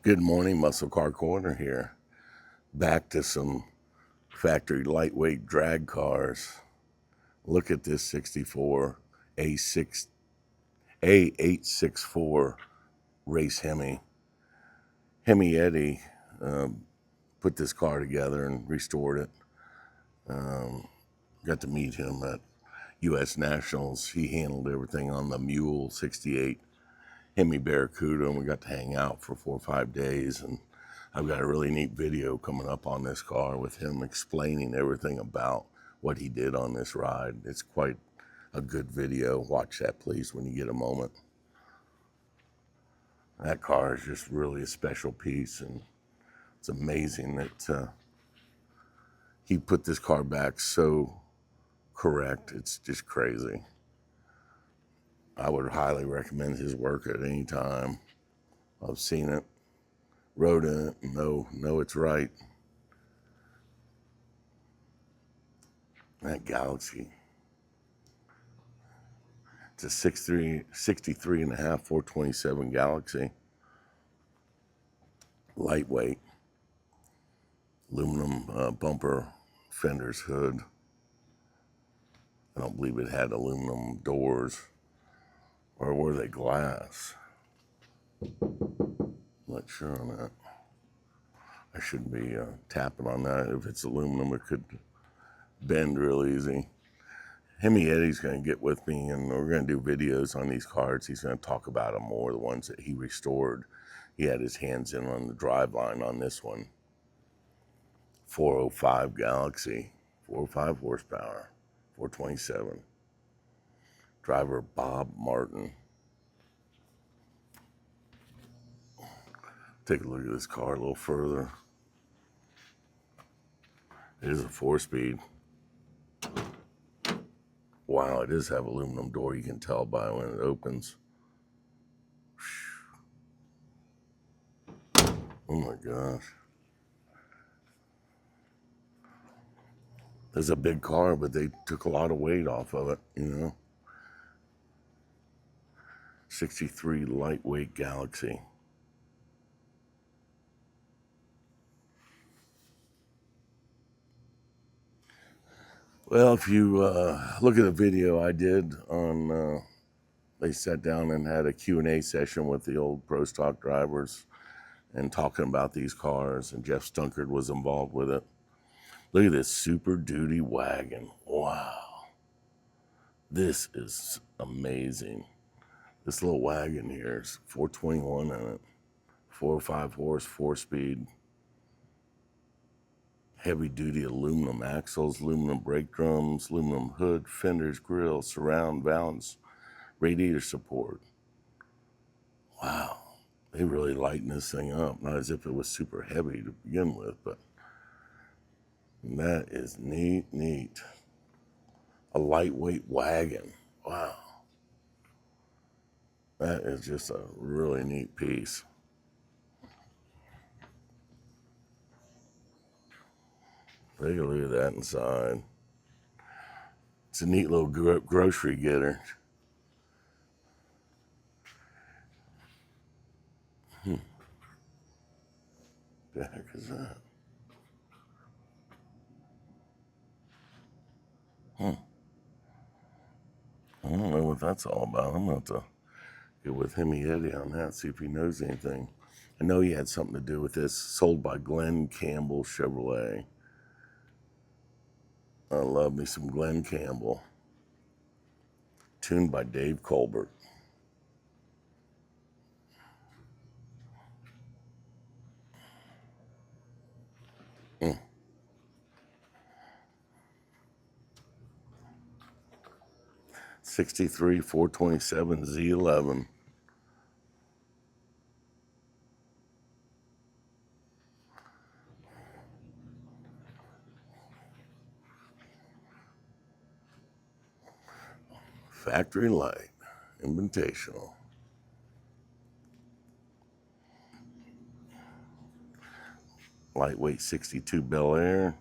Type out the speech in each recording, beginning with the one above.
Good morning, Muscle Car Corner here. Back to some factory lightweight drag cars. Look at this 64 A864 race Hemi. Hemi Eddie put this car together and restored it. Got to meet him at U.S. Nationals. He handled everything on the Mule 68 Hemi Barracuda, and we got to hang out for 4 or 5 days. And I've got a really neat video coming up on this car with him explaining everything about what he did on this ride. It's quite a good video. Watch that, please, when you get a moment. That car is just really a special piece, and it's amazing that he put this car back so correct. It's just crazy. I would highly recommend his work at any time. I've seen it, rode in it, and know it's right. That Galaxy. It's a 63 and a half 427 Galaxy. Lightweight. Aluminum bumper, fenders, hood. I don't believe it had aluminum doors. Or were they glass? Not sure on that. I shouldn't be tapping on that. If it's aluminum, it could bend real easy. Hemi Eddie's going to get with me, and we're going to do videos on these cars. He's going to talk about them more, the ones that he restored. He had his hands in on the driveline on this one. 405 Galaxy, 405 horsepower, 427. Driver Bob Martin. Take a look at this car a little further. It is a 4-speed. Wow, it does have aluminum door. You can tell by when it opens. Oh my gosh. It's a big car, but they took a lot of weight off of it, you know. 63 lightweight Galaxy. Well, if you look at the video I did on, they sat down and had a Q&A session with the old Pro Stock drivers and talking about these cars, and Jeff Stunkard was involved with it. Look at this Super Duty wagon. Wow. This is amazing. This little wagon here is 421 in it. 405 horse, 4-speed. Heavy duty aluminum axles, aluminum brake drums, aluminum hood, fenders, grill, surround, valance, radiator support. Wow. They really lighten this thing up. Not as if it was super heavy to begin with, but that is neat. A lightweight wagon. Wow. That is just a really neat piece. Take a look at that inside. It's a neat little grocery getter. The heck is that? I don't know what that's all about. I'm going to have to get with Hemi Eddie on that, see if he knows anything. I know he had something to do with this. Sold by Glenn Campbell Chevrolet. I love me some Glenn Campbell. Tuned by Dave Colbert. Mm. '63 427 Z11. Factory light. Invitational. Lightweight 62 Bel Air.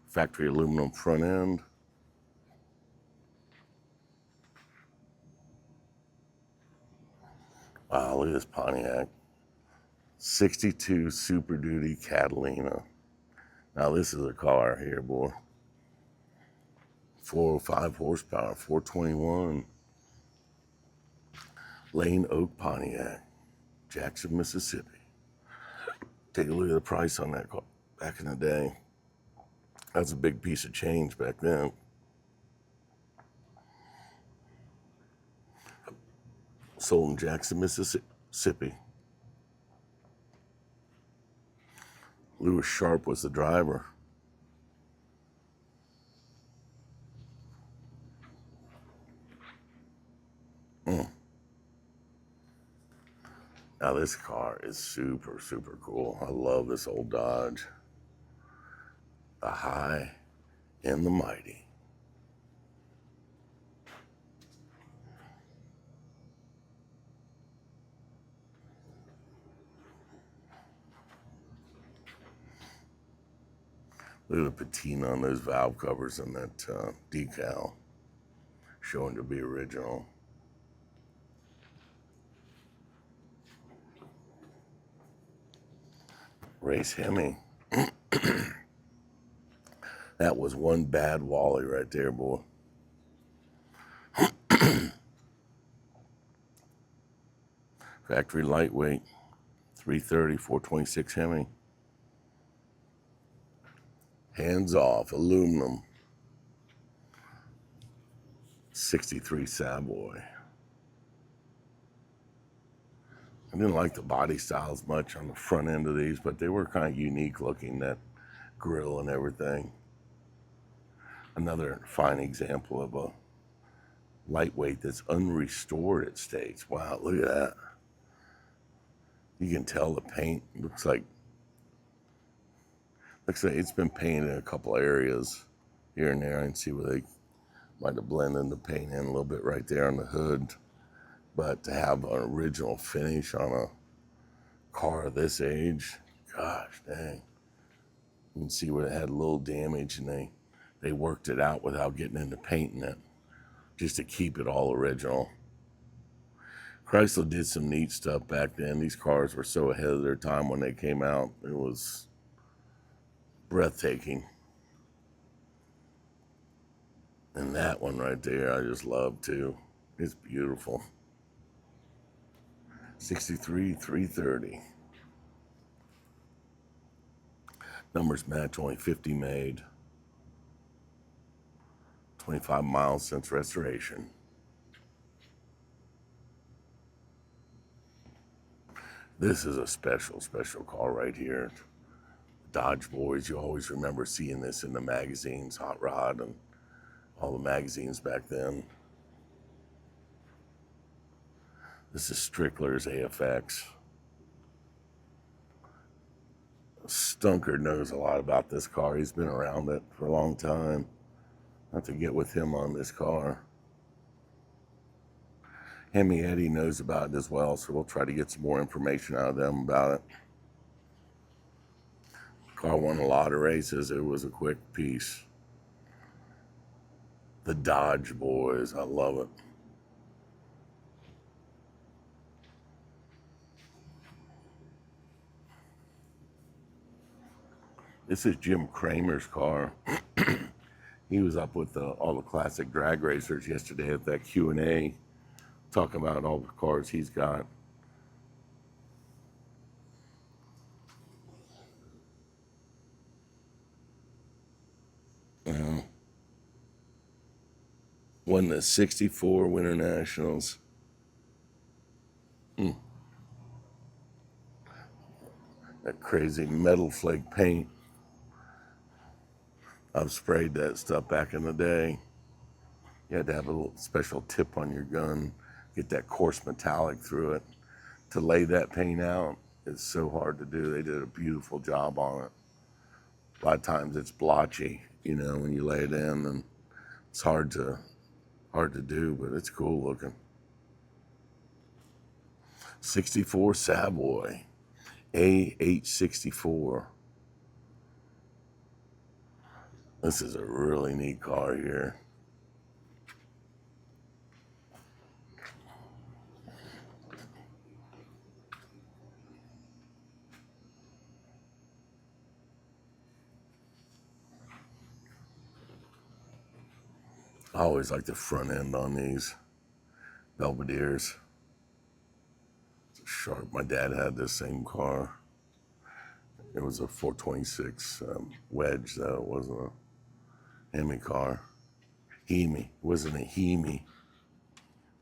Factory aluminum front end. Wow, look at this Pontiac. '62 Super Duty Catalina. Now this is a car here, boy. 405 horsepower, 421. Lane Oak Pontiac, Jackson, Mississippi. Take a look at the price on that car back in the day. That's a big piece of change back then. Sold in Jackson, Mississippi. Lewis Sharp was the driver. Now this car is super, super cool. I love this old Dodge. The High and the Mighty. Look at the patina on those valve covers and that decal, showing to be original. Race Hemi. That was one bad Wally right there, boy. Factory lightweight, 330, 426 Hemi. Hands off, aluminum. 63 Savoy. I didn't like the body styles much on the front end of these, but they were kind of unique looking, that grill and everything. Another fine example of a lightweight that's unrestored, it states. Wow, look at that. You can tell the paint looks like it's been painted in a couple areas here and there. I can see where they might have blended the paint in a little bit right there on the hood. But to have an original finish on a car of this age, gosh dang. You can see where it had a little damage and they worked it out without getting into painting it, just to keep it all original. Chrysler did some neat stuff back then. These cars were so ahead of their time when they came out. It was breathtaking. And that one right there, I just love too. It's beautiful. 63 330. Numbers match, only 50 made. 25 miles since restoration. This is a special car right here. Dodge boys, you always remember seeing this in the magazines, Hot Rod and all the magazines back then. This is Strickler's AFX. Stunker knows a lot about this car. He's been around it for a long time. I have to get with him on this car. Hemi Eddie knows about it as well, so we'll try to get some more information out of them about it. Car won a lot of races. It was a quick piece. The Dodge boys, I love it. This is Jim Kramer's car. He was up with all the classic drag racers yesterday at that Q&A, talking about all the cars he's got. Won the 64 Winter Nationals. That crazy metal flake paint. I've sprayed that stuff back in the day. You had to have a little special tip on your gun, get that coarse metallic through it. To lay that paint out, it's so hard to do. They did a beautiful job on it. A lot of times it's blotchy, you know, when you lay it in, and it's hard to do, but it's cool looking. 64 Savoy, AH64. This is a really neat car here. I always like the front end on these Belvederes. It's sharp. My dad had this same car. It was a 426 wedge, though. It wasn't a Hemi car. Hemi. It wasn't a Hemi.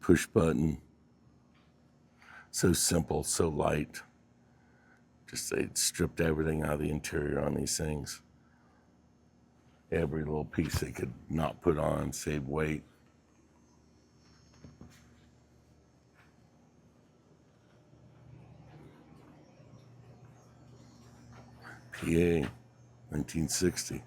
Push button. So simple, so light. Just they stripped everything out of the interior on these things. Every little piece they could not put on, save weight. PA, 1960.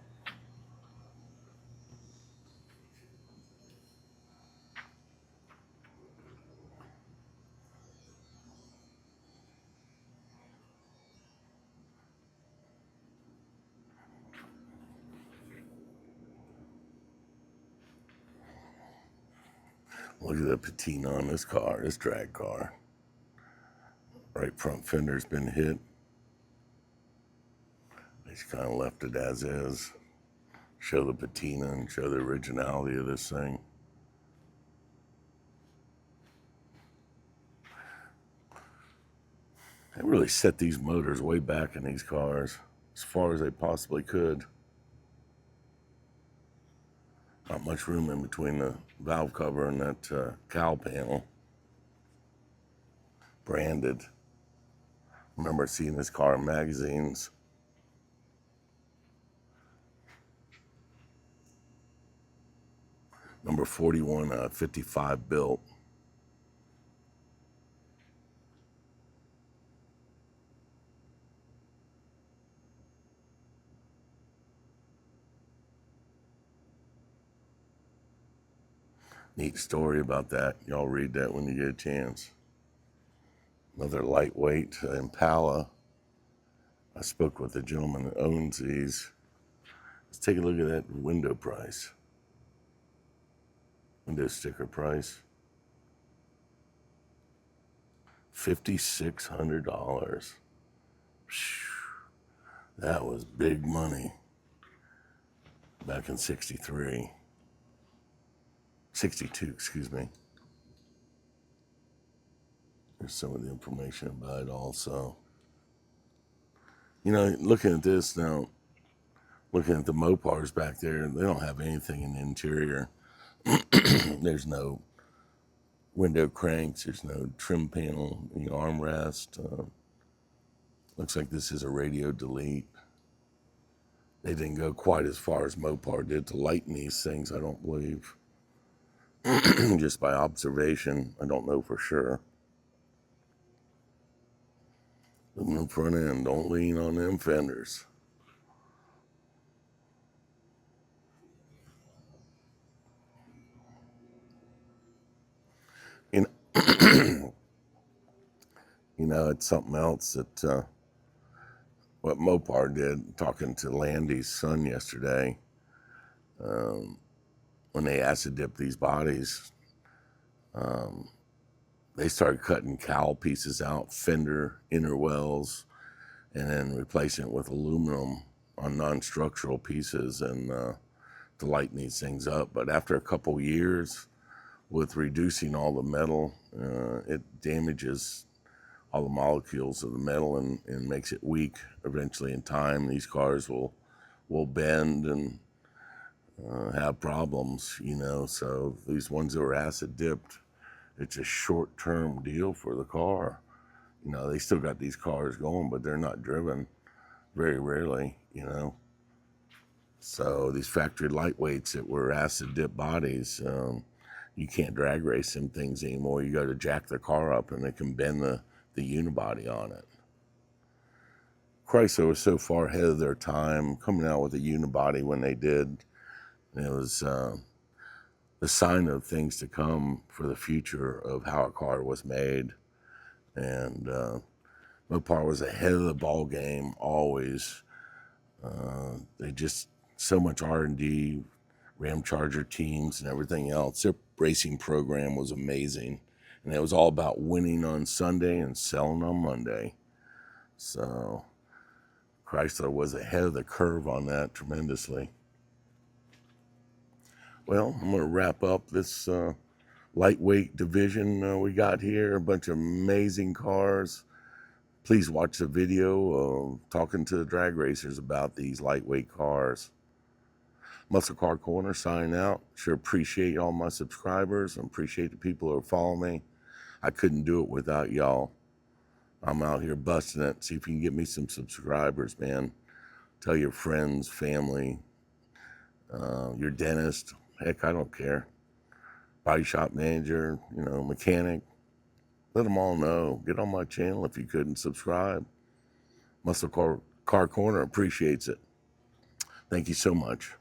Look at the patina on this car, this drag car. Right front fender's been hit. They just kind of left it as is. Show the patina and show the originality of this thing. They really set these motors way back in these cars as far as they possibly could. Not much room in between the valve cover and that cowl panel. Branded. Remember seeing this car in magazines. Number 41, 55 built. Neat story about that. Y'all read that when you get a chance. Another lightweight Impala. I spoke with the gentleman that owns these. Let's take a look at that window price. Window sticker price. $5,600. That was big money. Back in 63. 62, excuse me. There's some of the information about it also. You know, looking at this now, looking at the Mopars back there, they don't have anything in the interior. There's no window cranks, there's no trim panel, the armrest. Looks like this is a radio delete. They didn't go quite as far as Mopar did to lighten these things, I don't believe. Just by observation, I don't know for sure. Aluminum front end, don't lean on them fenders. You know, it's something else that what Mopar did, talking to Landy's son yesterday, when they acid dipped these bodies, they started cutting cowl pieces out, fender inner wells, and then replacing it with aluminum on non-structural pieces and to lighten these things up. But after a couple years, with reducing all the metal, it damages all the molecules of the metal and makes it weak. Eventually in time, these cars will bend and have problems, you know. So these ones that were acid dipped, it's a short-term deal for the car. You know, they still got these cars going, but they're not driven very rarely, you know. So these factory lightweights that were acid dip bodies, you can't drag race them things anymore. You got to jack the car up and they can bend the unibody on it. Chrysler was so far ahead of their time coming out with a unibody when they did. It was the sign of things to come for the future of how a car was made. And Mopar was ahead of the ball game always. They just so much R&D, Ram Charger teams and everything else. Their racing program was amazing. And it was all about winning on Sunday and selling on Monday. So Chrysler was ahead of the curve on that tremendously. Well, I'm going to wrap up this lightweight division we got here. A bunch of amazing cars. Please watch the video talking to the drag racers about these lightweight cars. Muscle Car Corner signing out. Sure appreciate all my subscribers and appreciate the people who are following me. I couldn't do it without y'all. I'm out here busting it. See if you can get me some subscribers, man. Tell your friends, family, your dentist. Heck, I don't care. Body shop manager, mechanic. Let them all know. Get on my channel if you couldn't subscribe. Muscle Car Corner appreciates it. Thank you so much.